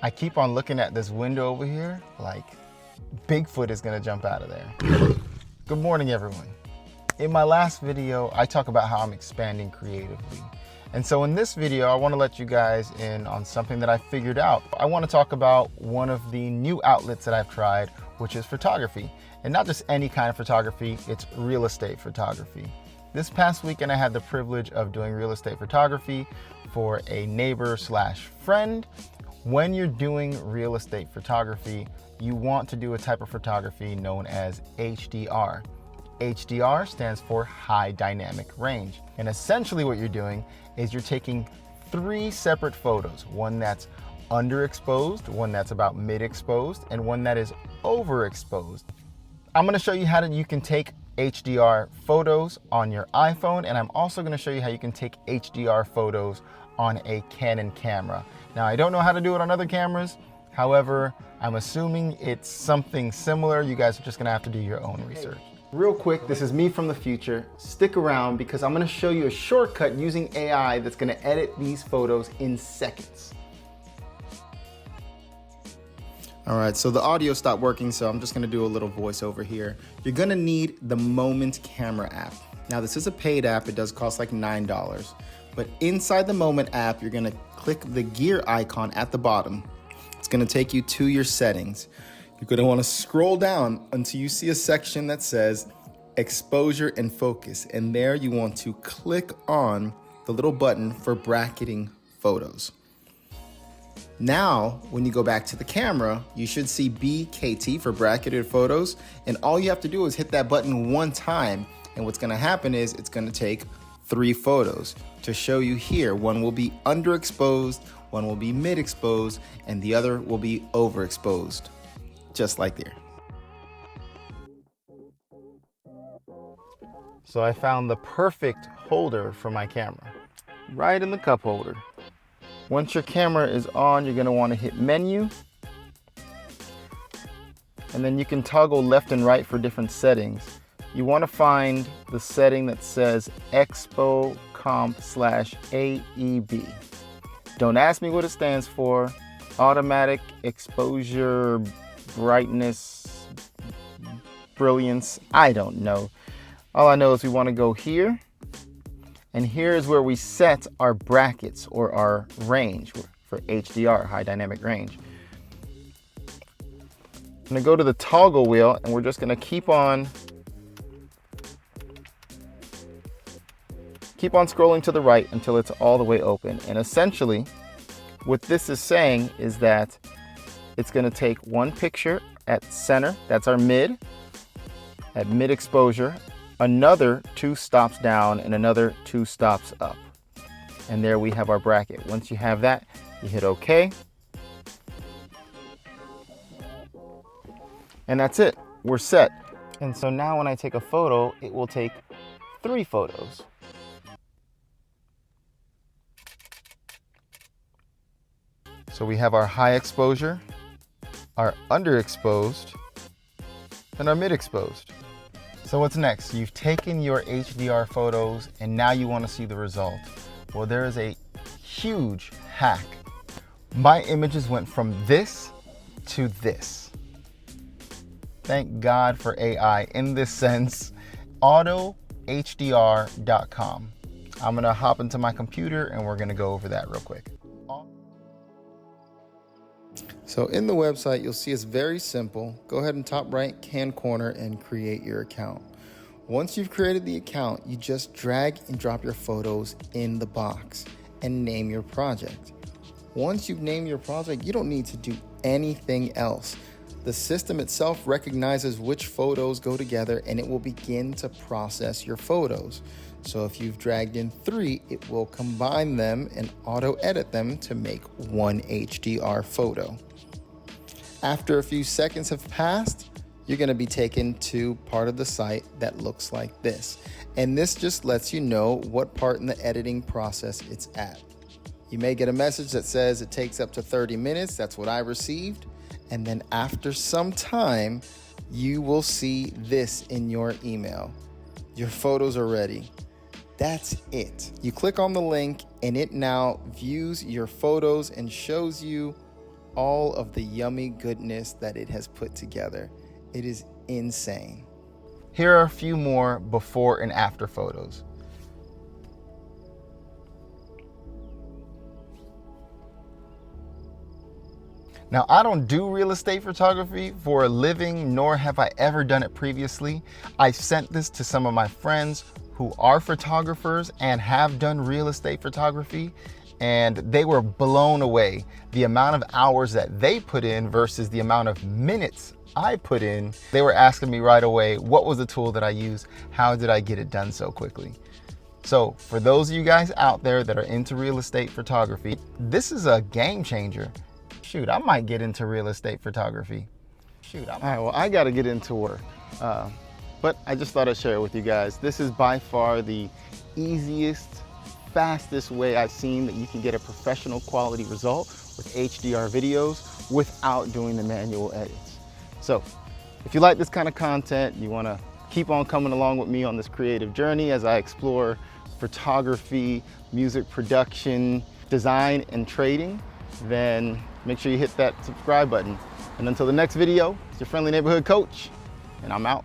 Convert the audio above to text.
I keep on looking at this window over here like Bigfoot is gonna jump out of there. Good morning, everyone. In my last video, I talk about how I'm expanding creatively. And so in this video, I want to let you guys in on something that I figured out. I want to talk about one of the new outlets that I've tried, which is photography. And not just any kind of photography, it's real estate photography. This past weekend, I had the privilege of doing real estate photography for a neighbor/friend. When you're doing real estate photography, you want to do a type of photography known as HDR. HDR stands for high dynamic range. And essentially what you're doing is you're taking 3 separate photos, one that's underexposed, one that's about mid-exposed, and one that is overexposed. I'm gonna show you how you can take HDR photos on your iPhone, and I'm also gonna show you how you can take HDR photos on a Canon camera. Now, I don't know how to do it on other cameras. However, I'm assuming it's something similar. You guys are just gonna have to do your own research. Real quick, this is me from the future. Stick around because I'm gonna show you a shortcut using AI that's gonna edit these photos in seconds. All right, so the audio stopped working, so I'm just gonna do a little voiceover here. You're gonna need the Moment camera app. Now, this is a paid app. It does cost like $9. But inside the Moment app, you're gonna click the gear icon at the bottom. It's gonna take you to your settings. You're gonna wanna scroll down until you see a section that says exposure and focus. And there you want to click on the little button for bracketing photos. Now, when you go back to the camera, you should see BKT for bracketed photos. And all you have to do is hit that button one time. And what's gonna happen is it's gonna take 3 photos to show you here. One will be underexposed, one will be mid-exposed, and the other will be overexposed. Just like there. So I found the perfect holder for my camera, right in the cup holder. Once your camera is on, you're gonna wanna hit menu, and then you can toggle left and right for different settings. You wanna find the setting that says Expo Comp/AEB. Don't ask me what it stands for. Automatic exposure, brightness, brilliance, I don't know. All I know is we want to go here, and here is where we set our brackets or our range for HDR, high dynamic range. I'm gonna go to the toggle wheel, and we're just gonna keep on scrolling to the right until it's all the way open. And essentially, what this is saying is that it's gonna take one picture at center, that's our mid, at mid exposure, another 2 stops down, and another 2 stops up. And there we have our bracket. Once you have that, you hit OK. And that's it, we're set. And so now when I take a photo, it will take 3 photos. So we have our high exposure, our underexposed, and our mid-exposed. So what's next? You've taken your HDR photos and now you want to see the result. Well, there is a huge hack. My images went from this to this. Thank God for AI in this sense. AutoHDR.com. I'm gonna hop into my computer and we're gonna go over that real quick. So in the website, you'll see it's very simple. Go ahead and top right hand corner and create your account. Once you've created the account, you just drag and drop your photos in the box and name your project. Once you've named your project, you don't need to do anything else. The system itself recognizes which photos go together and it will begin to process your photos. So if you've dragged in 3, it will combine them and auto-edit them to make one HDR photo. After a few seconds have passed, you're gonna be taken to part of the site that looks like this. And this just lets you know what part in the editing process it's at. You may get a message that says it takes up to 30 minutes. That's what I received. And then after some time, you will see this in your email. Your photos are ready. That's it. You click on the link and it now views your photos and shows you all of the yummy goodness that it has put together. It is insane. Here are a few more before and after photos. Now, I don't do real estate photography for a living, nor have I ever done it previously. I sent this to some of my friends who are photographers and have done real estate photography, and they were blown away. The amount of hours that they put in versus the amount of minutes I put in. They were asking me right away, what was the tool that I used? How did I get it done so quickly? So for those of you guys out there that are into real estate photography, this is a game changer. Shoot, I might get into real estate photography. All right, well, I gotta get into work. But I just thought I'd share it with you guys. This is by far the easiest, fastest way I've seen that you can get a professional quality result with HDR videos without doing the manual edits. So if you like this kind of content, you wanna keep on coming along with me on this creative journey as I explore photography, music production, design, and trading, then make sure you hit that subscribe button. And until the next video, it's your friendly neighborhood coach, and I'm out.